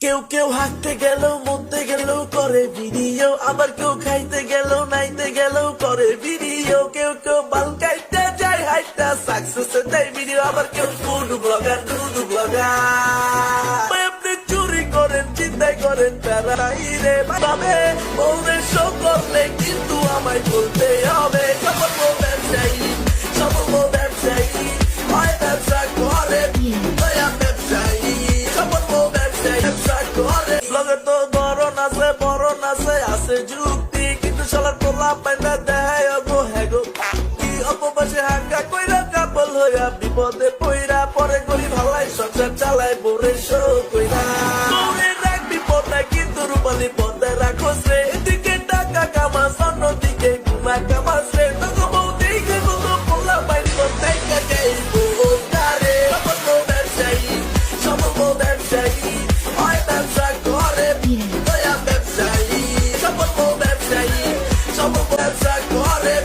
কেউ কেউ হাঁটতে গেলেও মরতে গেলেও করে ভিডিও, আবার কেউ খাইতে গেলেও নাইতে গেলেও করে ভিডিও। কেউ কেউ বাল খাইতে যায় হাইটা সাকসেস দেয় ভিডিও, আবার কেউ ফুড ব্লগার আপনি চুরি করেন চিন্তাই করেন প্যারাই রে ভাবে বলবে শো করলে কিন্তু আমায় বলতে হবে। সফল ব্যবসায়ী হয় ব্যবসা করে ব্যবসায়ী সফল ব্যবসায়ী ব্যবসা করে। ব্লগের তো ধরন আছে আছে যুক্তি, কিন্তু শালার পোলা পাইনা দেয় অগো হ্যাগো কি অপবাসে হাঙ্গা কইরা কাপল হইয়া বিপদে পইরা পরে গরি ভালাই সংসার চালায় বোরে শো কইরা। বউরে রাখবি পর্দায় কিন্তু রূপালি পর্দায় রাখোস রে, এদিকে টাকা কামাস অন্যদিকে ঘুমা কামাস রে। তোকে বউ দেখে কোনো পোলা পাইন করতে গাইবো তারে। সফল ব্যবসায়ী হয় ব্যবসা করে ব্যবসায়ী সফল ব্যবসা করে